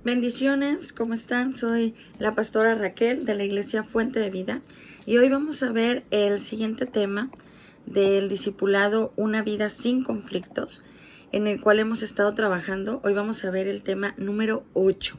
Bendiciones, ¿cómo están? Soy la pastora Raquel de la Iglesia Fuente de Vida y hoy vamos a ver el siguiente tema del discipulado Una vida sin conflictos, en el cual hemos estado trabajando. Hoy vamos a ver el tema número 8.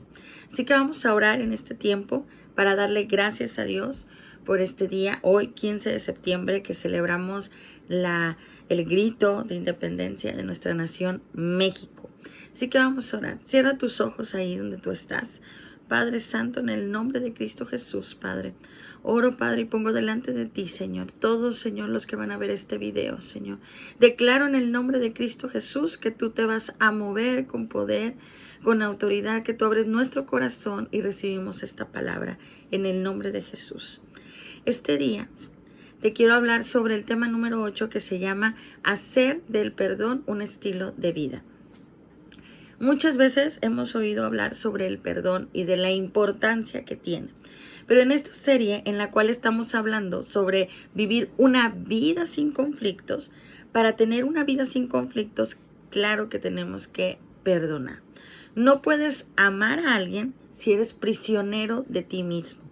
Así que vamos a orar en este tiempo para darle gracias a Dios por este día, hoy 15 de septiembre, que celebramos el grito de independencia de nuestra nación, México. Así que vamos a orar. Cierra tus ojos ahí donde tú estás. Padre Santo, en el nombre de Cristo Jesús, Padre. Oro, Padre, y pongo delante de ti, Señor, todos, Señor, los que van a ver este video, Señor. Declaro en el nombre de Cristo Jesús que tú te vas a mover con poder, con autoridad, que tú abres nuestro corazón y recibimos esta palabra en el nombre de Jesús. Este día te quiero hablar sobre el tema número 8 que se llama hacer del perdón un estilo de vida. Muchas veces hemos oído hablar sobre el perdón y de la importancia que tiene. Pero en esta serie en la cual estamos hablando sobre vivir una vida sin conflictos, para tener una vida sin conflictos, claro que tenemos que perdonar. No puedes amar a alguien si eres prisionero de ti mismo.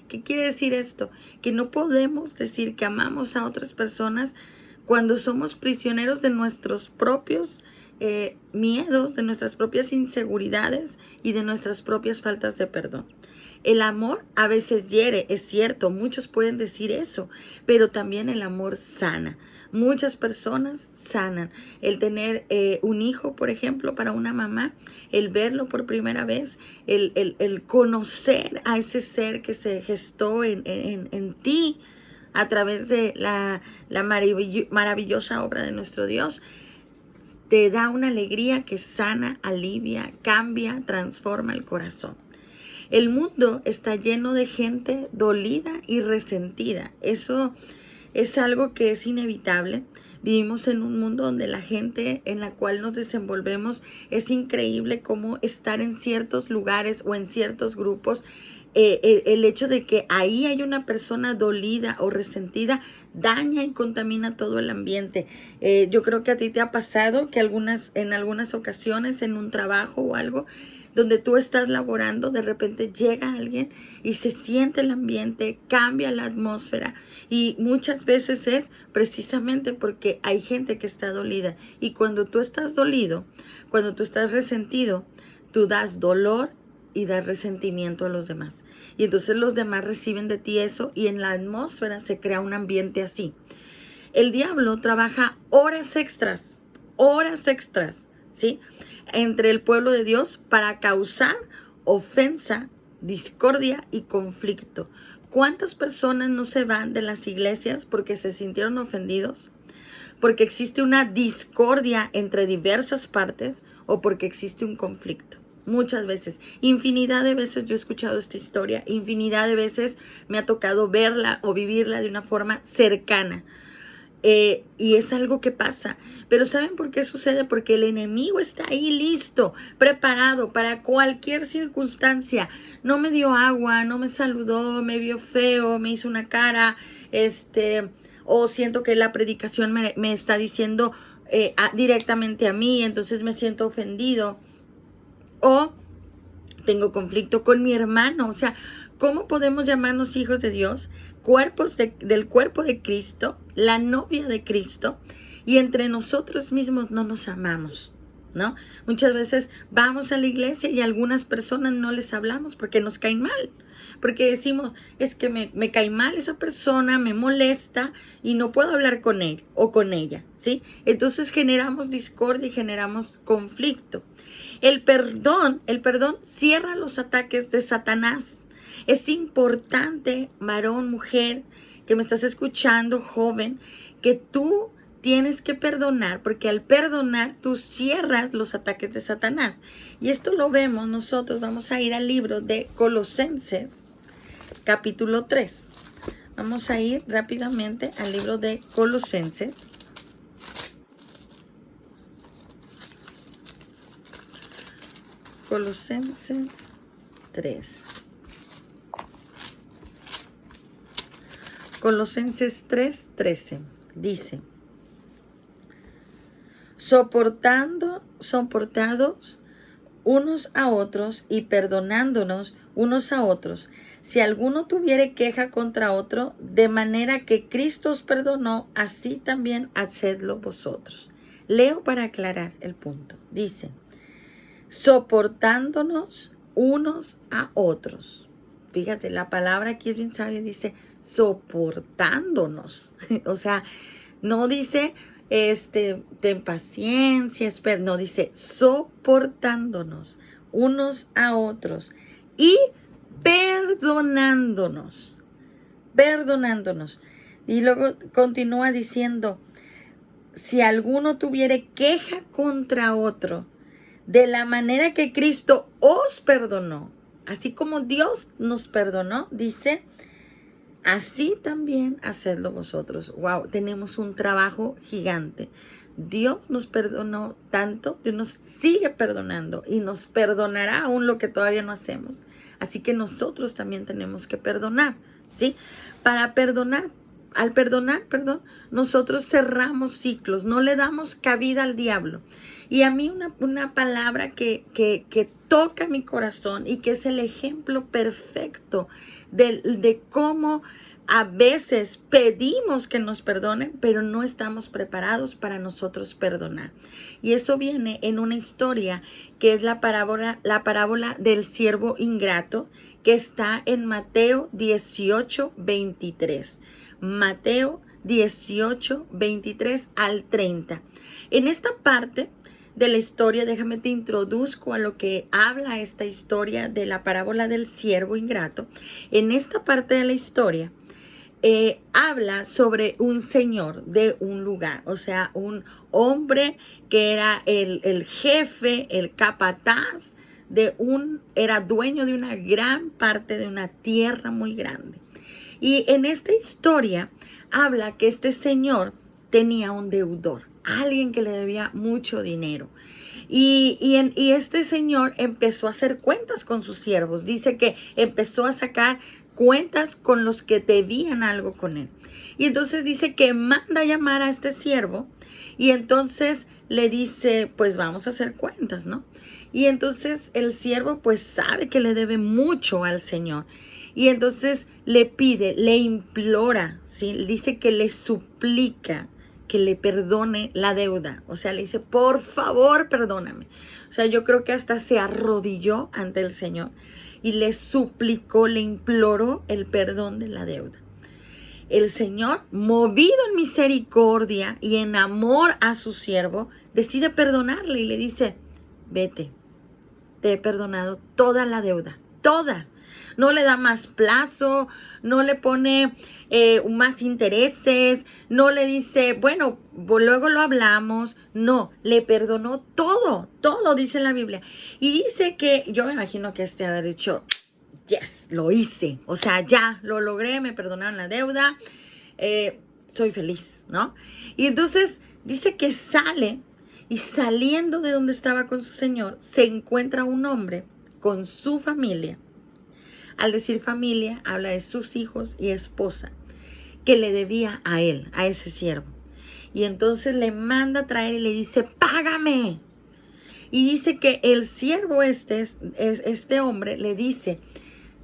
¿Qué quiere decir esto? Que no podemos decir que amamos a otras personas cuando somos prisioneros de nuestros propios miedos, de nuestras propias inseguridades y de nuestras propias faltas de perdón. El amor a veces hiere, es cierto, muchos pueden decir eso, pero también el amor sana. Muchas personas sanan. El tener un hijo, por ejemplo, para una mamá, el verlo por primera vez, el conocer a ese ser que se gestó en ti a través de la maravillosa obra de nuestro Dios, te da una alegría que sana, alivia, cambia, transforma el corazón. El mundo está lleno de gente dolida y resentida. Eso es algo que es inevitable. Vivimos en un mundo donde la gente en la cual nos desenvolvemos, es increíble cómo estar en ciertos lugares o en ciertos grupos, el hecho de que ahí hay una persona dolida o resentida daña y contamina todo el ambiente. Yo creo que a ti te ha pasado que en algunas ocasiones en un trabajo o algo donde tú estás laborando, de repente llega alguien y se siente el ambiente, cambia la atmósfera, y muchas veces es precisamente porque hay gente que está dolida. Y cuando tú estás dolido, cuando tú estás resentido, tú das dolor y das resentimiento a los demás. Y entonces los demás reciben de ti eso y en la atmósfera se crea un ambiente así. El diablo trabaja horas extras, ¿sí? Entre el pueblo de Dios para causar ofensa, discordia y conflicto. ¿Cuántas personas no se van de las iglesias porque se sintieron ofendidos? Porque existe una discordia entre diversas partes o porque existe un conflicto. Muchas veces, infinidad de veces yo he escuchado esta historia, infinidad de veces me ha tocado verla o vivirla de una forma cercana. Y es algo que pasa. Pero ¿saben por qué sucede? Porque el enemigo está ahí listo, preparado para cualquier circunstancia. No me dio agua, no me saludó, me vio feo, me hizo una cara, o siento que la predicación me está diciendo directamente a mí, entonces me siento ofendido. O tengo conflicto con mi hermano. O sea, ¿cómo podemos llamarnos hijos de Dios? Del cuerpo de Cristo, la novia de Cristo, y entre nosotros mismos no nos amamos, ¿no? Muchas veces vamos a la iglesia y a algunas personas no les hablamos porque nos caen mal. Porque decimos, es que me cae mal esa persona, me molesta y no puedo hablar con él o con ella, ¿sí? Entonces generamos discordia y generamos conflicto. El perdón cierra los ataques de Satanás. Es importante, varón, mujer, que me estás escuchando, joven, que tú tienes que perdonar, porque al perdonar tú cierras los ataques de Satanás. Y esto lo vemos nosotros. Vamos a ir al libro de Colosenses, capítulo 3. Vamos a ir rápidamente al libro de Colosenses. Colosenses 3. Colosenses 3:13 dice: soportados unos a otros y perdonándonos unos a otros. Si alguno tuviere queja contra otro, de manera que Cristo os perdonó, así también hacedlo vosotros. Leo para aclarar el punto. Dice, soportándonos unos a otros. Fíjate, la palabra aquí es bien sabia, dice soportándonos. O sea, no dice ten paciencia, espera, no, dice soportándonos unos a otros y perdonándonos. Y luego continúa diciendo, si alguno tuviere queja contra otro, de la manera que Cristo os perdonó, así como Dios nos perdonó, dice, así también hacedlo vosotros. Wow, tenemos un trabajo gigante. Dios nos perdonó tanto, Dios nos sigue perdonando y nos perdonará aún lo que todavía no hacemos. Así que nosotros también tenemos que perdonar, ¿sí? Para perdonar, al perdonar, nosotros cerramos ciclos, no le damos cabida al diablo. Y a mí una palabra que toca mi corazón y que es el ejemplo perfecto de cómo a veces pedimos que nos perdonen, pero no estamos preparados para nosotros perdonar. Y eso viene en una historia que es la parábola del siervo ingrato, que está en Mateo 18:23. Mateo 18:23 al 30. En esta parte de la historia, déjame te introduzco a lo que habla esta historia de la parábola del siervo ingrato. En esta parte de la historia, habla sobre un señor de un lugar, o sea, un hombre que era el jefe, el capataz era dueño de una gran parte de una tierra muy grande. Y en esta historia habla que este señor tenía un deudor, alguien que le debía mucho dinero. Y este señor empezó a hacer cuentas con sus siervos. Dice que empezó a sacar cuentas con los que debían algo con él. Y entonces dice que manda a llamar a este siervo y entonces le dice, pues vamos a hacer cuentas, ¿no? Y entonces el siervo pues sabe que le debe mucho al Señor. Y entonces le pide, le implora, ¿sí? Dice que le suplica que le perdone la deuda. O sea, le dice, por favor, perdóname. O sea, yo creo que hasta se arrodilló ante el Señor y le suplicó, le imploró el perdón de la deuda. El Señor, movido en misericordia y en amor a su siervo, decide perdonarle y le dice, vete, te he perdonado toda la deuda, toda. No le da más plazo, no le pone más intereses, no le dice, bueno, luego lo hablamos. No, le perdonó todo dice la Biblia. Y dice que, yo me imagino que haber dicho, yes, lo hice. O sea, ya lo logré, me perdonaron la deuda, soy feliz, ¿no? Y entonces dice que sale y saliendo de donde estaba con su señor, se encuentra un hombre con su familia. Al decir familia, habla de sus hijos y esposa, que le debía a él, a ese siervo. Y entonces le manda a traer y le dice, págame. Y dice que el siervo este hombre le dice,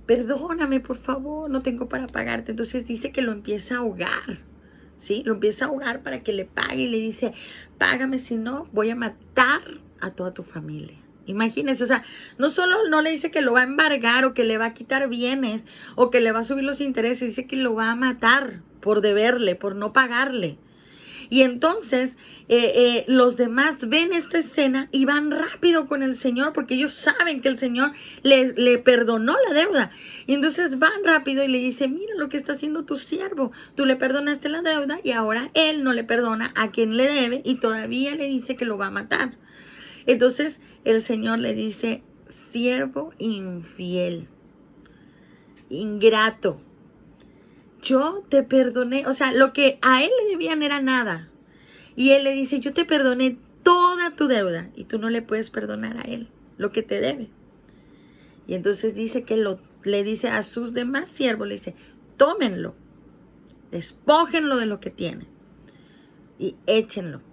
perdóname por favor, no tengo para pagarte. Entonces dice que lo empieza a ahogar, ¿sí? Lo empieza a ahogar para que le pague y le dice, págame, si no voy a matar a toda tu familia. Imagínense, o sea, no solo no le dice que lo va a embargar o que le va a quitar bienes o que le va a subir los intereses, dice que lo va a matar por deberle, por no pagarle. Y entonces los demás ven esta escena y van rápido con el Señor porque ellos saben que el Señor le perdonó la deuda. Y entonces van rápido y le dicen, mira lo que está haciendo tu siervo. Tú le perdonaste la deuda y ahora él no le perdona a quien le debe y todavía le dice que lo va a matar. Entonces el Señor le dice, siervo infiel, ingrato, yo te perdoné. O sea, lo que a él le debían era nada. Y él le dice, yo te perdoné toda tu deuda y tú no le puedes perdonar a él lo que te debe. Y entonces dice que le dice a sus demás siervos, le dice, tómenlo, despójenlo de lo que tiene y échenlo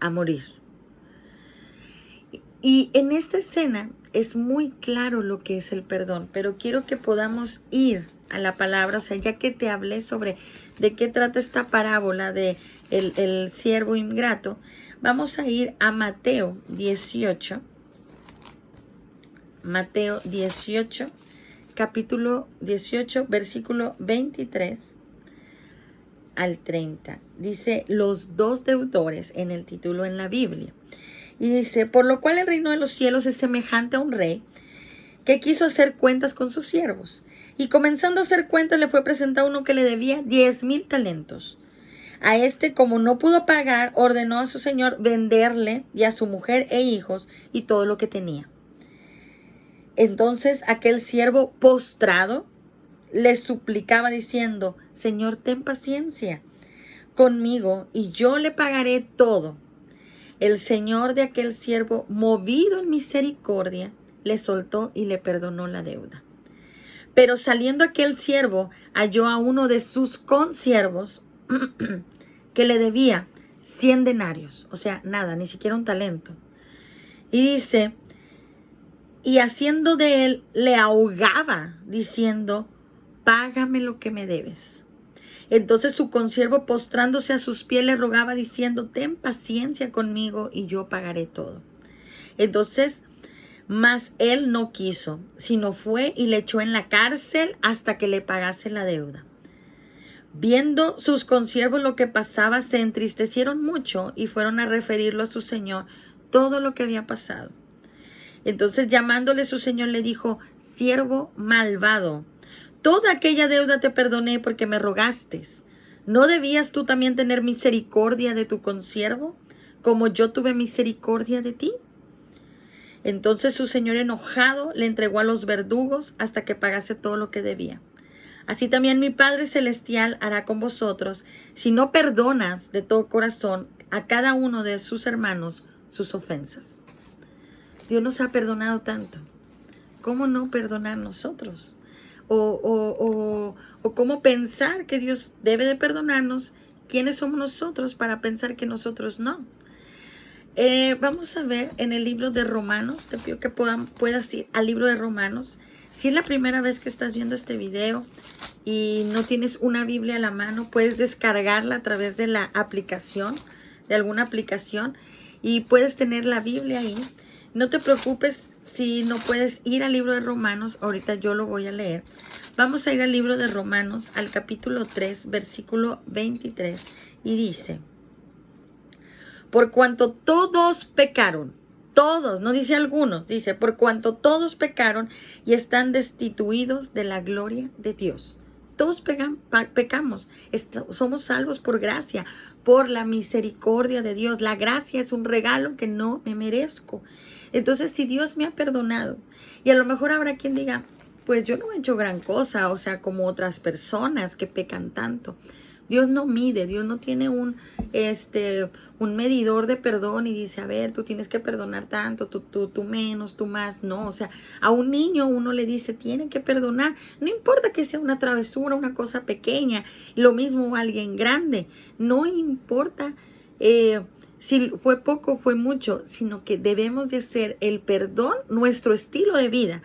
a morir. Y en esta escena es muy claro lo que es el perdón, pero quiero que podamos ir a la palabra, o sea, ya que te hablé sobre de qué trata esta parábola de el siervo ingrato, vamos a ir a Mateo 18, capítulo 18, versículo 23 al 30. Dice, los dos deudores en el título en la Biblia. Y dice, por lo cual el reino de los cielos es semejante a un rey que quiso hacer cuentas con sus siervos. Y comenzando a hacer cuentas le fue presentado uno que le debía 10,000 talentos. A este, como no pudo pagar, ordenó a su señor venderle y a su mujer e hijos y todo lo que tenía. Entonces aquel siervo postrado le suplicaba diciendo, Señor, ten paciencia conmigo y yo le pagaré todo. El señor de aquel siervo, movido en misericordia, le soltó y le perdonó la deuda. Pero saliendo aquel siervo, halló a uno de sus consiervos que le debía 100 denarios, o sea, nada, ni siquiera un talento. Y dice, y haciendo de él, le ahogaba, diciendo, págame lo que me debes. Entonces su consiervo, postrándose a sus pies, le rogaba diciendo, ten paciencia conmigo y yo pagaré todo. Entonces, mas él no quiso, sino fue y le echó en la cárcel hasta que le pagase la deuda. Viendo sus consiervos lo que pasaba, se entristecieron mucho y fueron a referirlo a su señor todo lo que había pasado. Entonces, llamándole su señor, le dijo, siervo malvado, toda aquella deuda te perdoné porque me rogaste. ¿No debías tú también tener misericordia de tu consiervo, como yo tuve misericordia de ti? Entonces su señor, enojado, le entregó a los verdugos hasta que pagase todo lo que debía. Así también mi Padre Celestial hará con vosotros, si no perdonas de todo corazón a cada uno de sus hermanos sus ofensas. Dios nos ha perdonado tanto. ¿Cómo no perdonar nosotros? O cómo pensar que Dios debe de perdonarnos. ¿Quiénes somos nosotros para pensar que nosotros no? Vamos a ver en el libro de Romanos. Te pido que puedas ir al libro de Romanos. Si es la primera vez que estás viendo este video y no tienes una Biblia a la mano, puedes descargarla a través de la aplicación, de alguna aplicación, y puedes tener la Biblia ahí. No te preocupes si no puedes ir al libro de Romanos. Ahorita yo lo voy a leer. Vamos a ir al libro de Romanos, al capítulo 3, versículo 23. Y dice, por cuanto todos pecaron, todos, no dice algunos, dice, por cuanto todos pecaron y están destituidos de la gloria de Dios. Todos pecamos, somos salvos por gracia, por la misericordia de Dios. La gracia es un regalo que no me merezco. Entonces, si Dios me ha perdonado, y a lo mejor habrá quien diga, pues yo no he hecho gran cosa, o sea, como otras personas que pecan tanto. Dios no mide, Dios no tiene un medidor de perdón y dice, a ver, tú tienes que perdonar tanto, tú menos, tú más. No, o sea, a un niño uno le dice, tiene que perdonar. No importa que sea una travesura, una cosa pequeña. Lo mismo a alguien grande. No importa si fue poco o fue mucho, sino que debemos de hacer el perdón nuestro estilo de vida.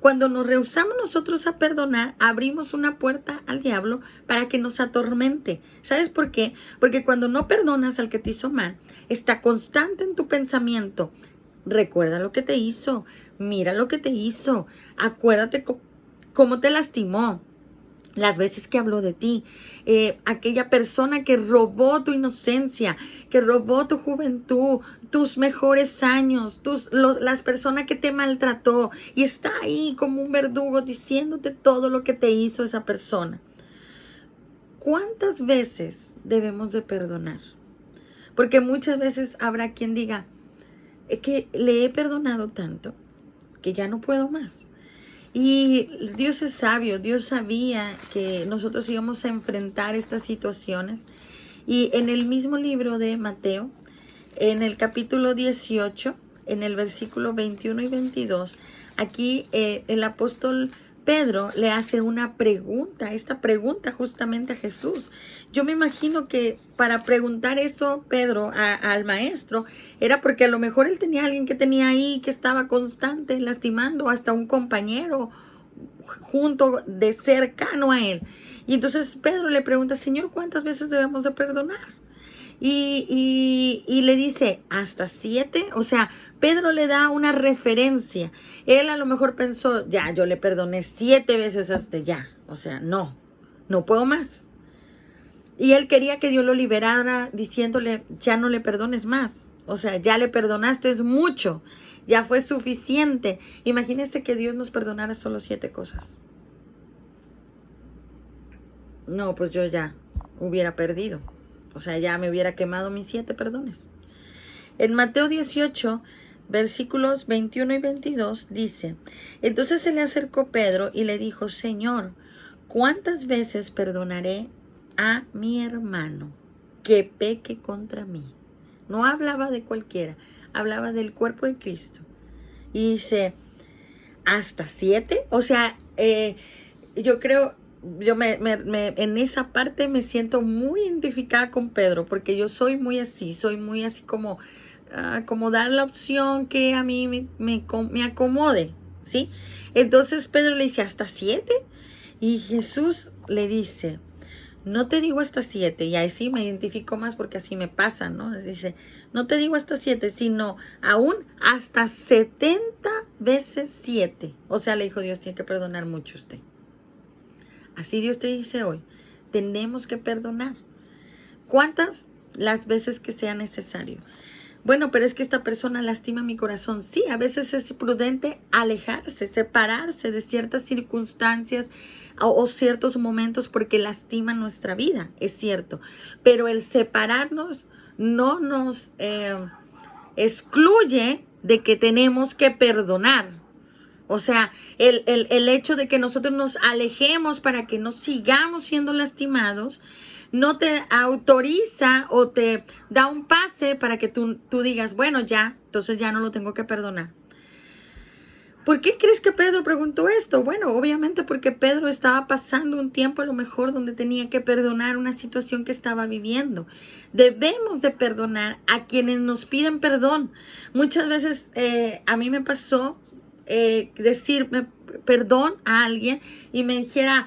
Cuando nos rehusamos nosotros a perdonar, abrimos una puerta al diablo para que nos atormente. ¿Sabes por qué? Porque cuando no perdonas al que te hizo mal, está constante en tu pensamiento. Recuerda lo que te hizo, mira lo que te hizo, acuérdate cómo te lastimó. Las veces que habló de ti, aquella persona que robó tu inocencia, que robó tu juventud, tus mejores años, las personas que te maltrató y está ahí como un verdugo diciéndote todo lo que te hizo esa persona. ¿Cuántas veces debemos de perdonar? Porque muchas veces habrá quien diga, que le he perdonado tanto que ya no puedo más. Y Dios es sabio, Dios sabía que nosotros íbamos a enfrentar estas situaciones. Y en el mismo libro de Mateo, en el capítulo 18, en el versículo 21 y 22, aquí el apóstol Pedro le hace una pregunta, esta pregunta justamente a Jesús. Yo me imagino que para preguntar eso Pedro al maestro era porque a lo mejor él tenía a alguien que tenía ahí que estaba constante lastimando, hasta un compañero junto de cercano a él. Y entonces Pedro le pregunta, Señor, ¿cuántas veces debemos de perdonar? Y le dice, ¿hasta 7? O sea, Pedro le da una referencia. Él a lo mejor pensó, ya, yo le perdoné 7 veces hasta ya. O sea, no puedo más. Y él quería que Dios lo liberara diciéndole, ya no le perdones más. O sea, ya le perdonaste es mucho. Ya fue suficiente. Imagínense que Dios nos perdonara solo 7 cosas. No, pues yo ya hubiera perdido. O sea, ya me hubiera quemado mis 7 perdones. En Mateo 18, versículos 21 y 22 dice, entonces se le acercó Pedro y le dijo, Señor, ¿cuántas veces perdonaré a mi hermano que peque contra mí? No hablaba de cualquiera, hablaba del cuerpo de Cristo. Y dice, ¿hasta 7? O sea, yo creo, en esa parte me siento muy identificada con Pedro, porque yo soy muy así como, como dar la opción que a mí me acomode, ¿sí? Entonces Pedro le dice, ¿hasta 7? Y Jesús le dice, no te digo hasta 7, y ahí sí me identifico más porque así me pasa, ¿no? Dice, no te digo hasta 7, sino aún hasta 70 veces 7. O sea, le dijo Dios, tiene que perdonar mucho usted. Así Dios te dice hoy, tenemos que perdonar. ¿Cuántas? Las veces que sea necesario. Bueno, pero es que esta persona lastima mi corazón. Sí, a veces es prudente alejarse, separarse de ciertas circunstancias o ciertos momentos porque lastima nuestra vida, es cierto. Pero el separarnos no nos excluye de que tenemos que perdonar. O sea, el hecho de que nosotros nos alejemos para que no sigamos siendo lastimados, no te autoriza o te da un pase para que tú digas, bueno, ya, entonces ya no lo tengo que perdonar. ¿Por qué crees que Pedro preguntó esto? Bueno, obviamente porque Pedro estaba pasando un tiempo a lo mejor donde tenía que perdonar una situación que estaba viviendo. Debemos de perdonar a quienes nos piden perdón. Muchas veces a mí me pasó decirme perdón a alguien y me dijera,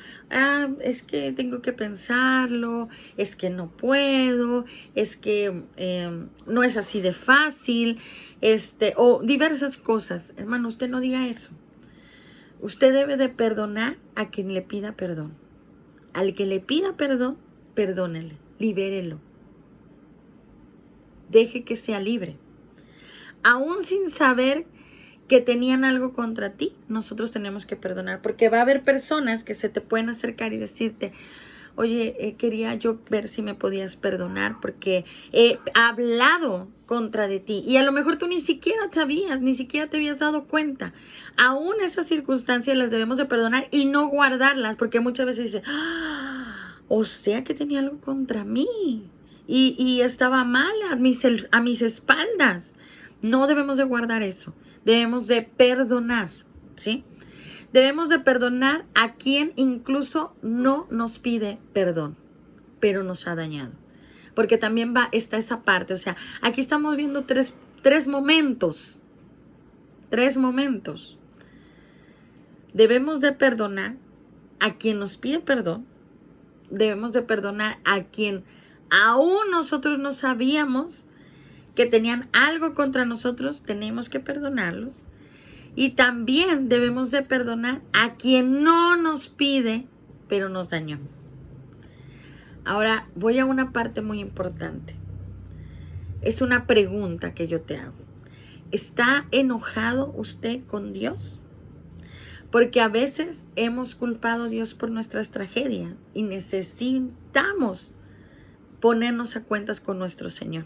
es que tengo que pensarlo, es que no puedo, es que no es así de fácil, o diversas cosas. Hermano, usted no diga eso. Usted debe de perdonar a quien le pida perdón. Al que le pida perdón, perdónele, libérelo. Deje que sea libre. Aún sin saber que tenían algo contra ti, nosotros tenemos que perdonar, porque va a haber personas que se te pueden acercar y decirte, oye, quería yo ver si me podías perdonar porque he hablado contra de ti y a lo mejor tú ni siquiera te habías dado cuenta. Aún esas circunstancias las debemos de perdonar y no guardarlas, porque muchas veces dice, o sea que tenía algo contra mí y estaba mal a mis espaldas. No debemos de guardar eso. Debemos de perdonar, ¿sí? Debemos de perdonar a quien incluso no nos pide perdón, pero nos ha dañado. Porque también está esa parte. O sea, aquí estamos viendo tres momentos. 3 momentos. Debemos de perdonar a quien nos pide perdón. Debemos de perdonar a quien aún nosotros no sabíamos que tenían algo contra nosotros, tenemos que perdonarlos. Y también debemos de perdonar a quien no nos pide, pero nos dañó. Ahora voy a una parte muy importante. Es una pregunta que yo te hago. ¿Está enojado usted con Dios? Porque a veces hemos culpado a Dios por nuestras tragedias y necesitamos ponernos a cuentas con nuestro Señor.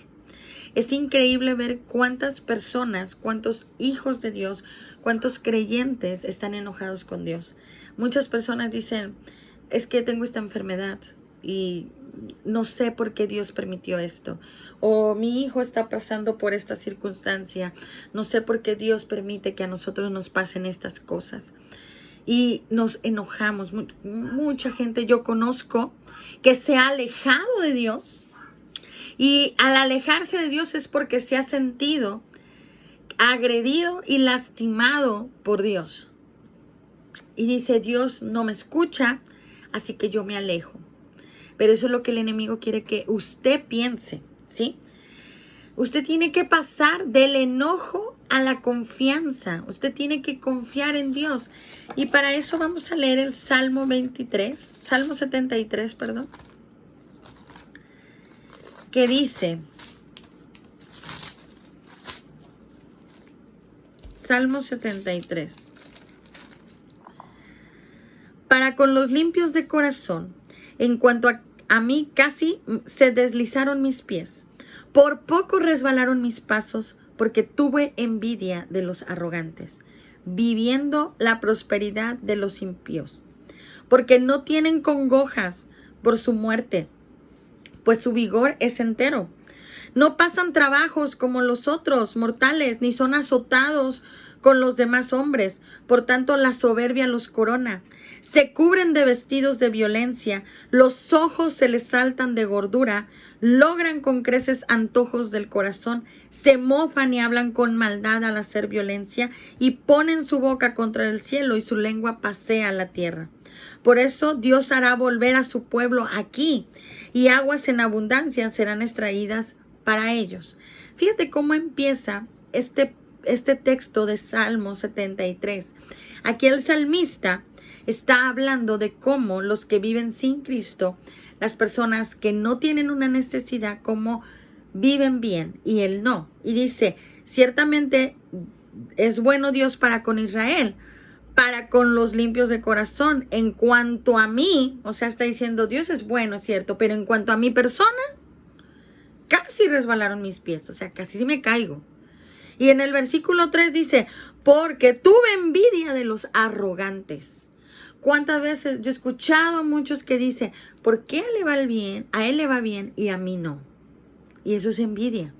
Es increíble ver cuántas personas, cuántos hijos de Dios, cuántos creyentes están enojados con Dios. Muchas personas dicen, es que tengo esta enfermedad y no sé por qué Dios permitió esto. O mi hijo está pasando por esta circunstancia. No sé por qué Dios permite que a nosotros nos pasen estas cosas. y nos enojamos. Mucha gente yo conozco que se ha alejado de Dios, y al alejarse de Dios es porque se ha sentido agredido y lastimado por Dios. Y dice, Dios no me escucha, así que yo me alejo. Pero eso es lo que el enemigo quiere que usted piense, ¿sí? Usted tiene que pasar del enojo a la confianza. Usted tiene que confiar en Dios. Y para eso vamos a leer el Salmo 73, perdón. Que dice, Salmo 73. Para con los limpios de corazón, en cuanto a mí casi se deslizaron mis pies. Por poco resbalaron mis pasos, porque tuve envidia de los arrogantes, viviendo la prosperidad de los impíos. Porque no tienen congojas por su muerte, pues su vigor es entero. No pasan trabajos como los otros mortales, ni son azotados con los demás hombres. Por tanto, la soberbia los corona. Se cubren de vestidos de violencia, los ojos se les saltan de gordura, logran con creces antojos del corazón, se mofan y hablan con maldad al hacer violencia, y ponen su boca contra el cielo y su lengua pasea la tierra. Por eso Dios hará volver a su pueblo aquí, y aguas en abundancia serán extraídas para ellos. Fíjate cómo empieza este texto de Salmo 73. Aquí el salmista está hablando de cómo los que viven sin Cristo, las personas que no tienen una necesidad, cómo viven bien y él no. Y dice, ciertamente es bueno Dios para con Israel, para con los limpios de corazón. En cuanto a mí, o sea, está diciendo, Dios es bueno, es cierto, pero en cuanto a mi persona, casi resbalaron mis pies, o sea, casi me caigo. Y en el versículo 3 dice, porque tuve envidia de los arrogantes. ¿Cuántas veces yo he escuchado a muchos que dicen, ¿por qué a él le va bien y a mí no? Y eso es envidia.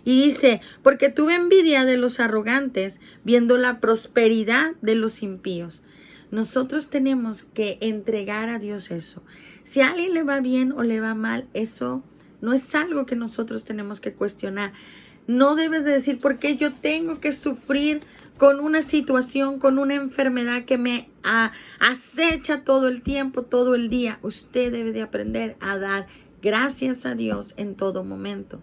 Y dice, porque tuve envidia de los arrogantes, viendo la prosperidad de los impíos. Nosotros tenemos que entregar a Dios eso. Si a alguien le va bien o le va mal, eso no es algo que nosotros tenemos que cuestionar. No debes de decir, ¿por qué yo tengo que sufrir con una situación, con una enfermedad que me acecha todo el tiempo, todo el día? Usted debe de aprender a dar gracias a Dios en todo momento.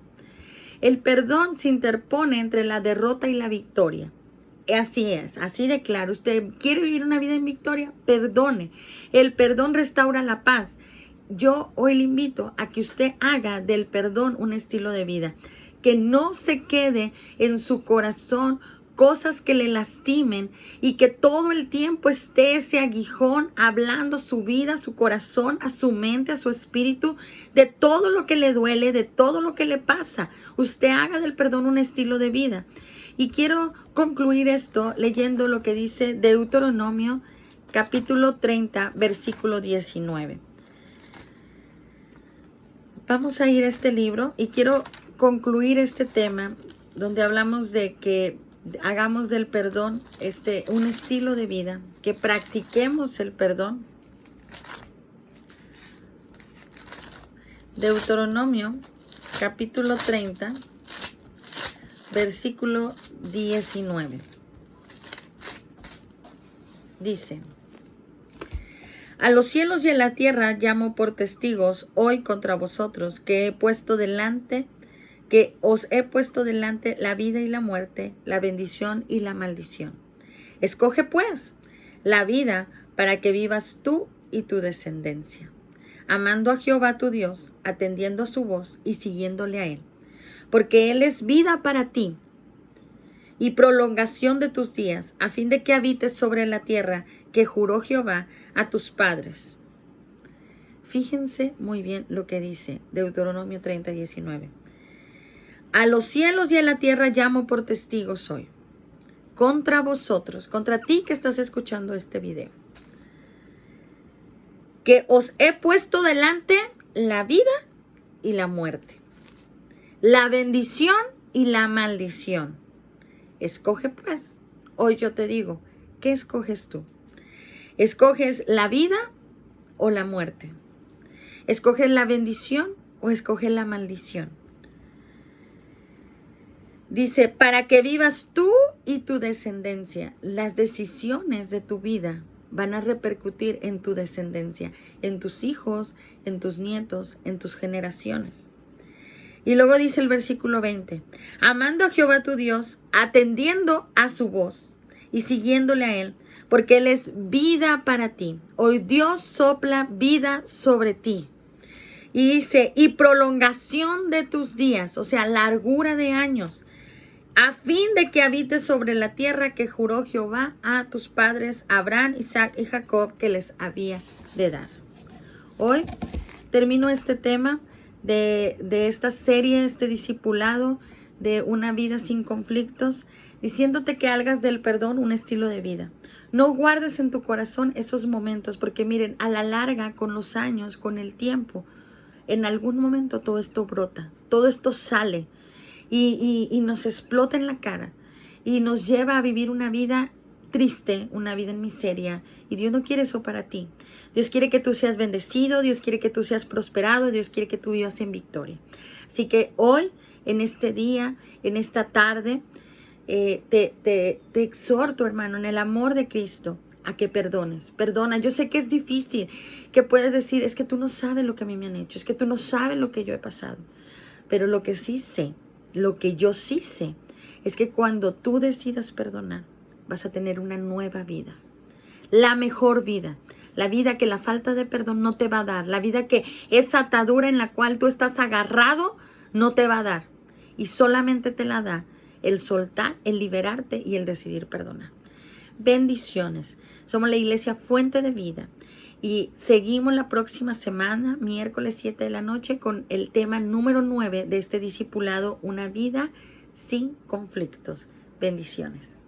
El perdón se interpone entre la derrota y la victoria. Así es, así de claro. ¿Usted quiere vivir una vida en victoria? Perdone. El perdón restaura la paz. Yo hoy le invito a que usted haga del perdón un estilo de vida. Que no se quede en su corazón cosas que le lastimen, y que todo el tiempo esté ese aguijón hablando su vida, a su corazón, a su mente, a su espíritu, de todo lo que le duele, de todo lo que le pasa. Usted haga del perdón un estilo de vida. Y quiero concluir esto leyendo lo que dice Deuteronomio capítulo 30, versículo 19. Vamos a ir a este libro y quiero concluir este tema donde hablamos de que hagamos del perdón un estilo de vida, que practiquemos el perdón. Deuteronomio capítulo 30, versículo 19. Dice, a los cielos y a la tierra llamo por testigos hoy contra vosotros, que os he puesto delante la vida y la muerte, la bendición y la maldición. Escoge pues la vida para que vivas tú y tu descendencia, amando a Jehová tu Dios, atendiendo a su voz y siguiéndole a él, porque él es vida para ti y prolongación de tus días, a fin de que habites sobre la tierra que juró Jehová a tus padres. Fíjense muy bien lo que dice Deuteronomio 30, 19. A los cielos y a la tierra llamo por testigos hoy, contra vosotros, contra ti que estás escuchando este video, que os he puesto delante la vida y la muerte, la bendición y la maldición. Escoge pues. Hoy yo te digo, ¿qué escoges tú? ¿Escoges la vida o la muerte? ¿Escoges la bendición o escoges la maldición? Dice, para que vivas tú y tu descendencia. Las decisiones de tu vida van a repercutir en tu descendencia, en tus hijos, en tus nietos, en tus generaciones. Y luego dice el versículo 20, amando a Jehová tu Dios, atendiendo a su voz y siguiéndole a Él, porque Él es vida para ti. Hoy Dios sopla vida sobre ti. Y dice, y prolongación de tus días, o sea, largura de años, a fin de que habites sobre la tierra que juró Jehová a tus padres, Abraham, Isaac y Jacob, que les había de dar. Hoy termino este tema de esta serie, este discipulado de una vida sin conflictos, diciéndote que hagas del perdón un estilo de vida. No guardes en tu corazón esos momentos, porque miren, a la larga, con los años, con el tiempo, en algún momento todo esto brota, todo esto sale y nos explota en la cara y nos lleva a vivir una vida triste, una vida en miseria, y Dios no quiere eso para ti. Dios quiere que tú seas bendecido, Dios quiere que tú seas prosperado, Dios quiere que tú vivas en victoria. Así que hoy, en este día, en esta tarde, te exhorto, hermano, en el amor de Cristo, a que perdones. Perdona. Yo sé que es difícil, que puedes decir, es que tú no sabes lo que a mí me han hecho, es que tú no sabes lo que yo he pasado. Pero lo que sí sé, lo que yo sí sé, es que cuando tú decidas perdonar, vas a tener una nueva vida. La mejor vida. La vida que la falta de perdón no te va a dar. La vida que esa atadura en la cual tú estás agarrado no te va a dar. Y solamente te la da el soltar, el liberarte y el decidir perdonar. Bendiciones. Somos la Iglesia Fuente de Vida. Y seguimos la próxima semana, miércoles 7 de la noche, con el tema número 9 de este discipulado, una vida sin conflictos. Bendiciones.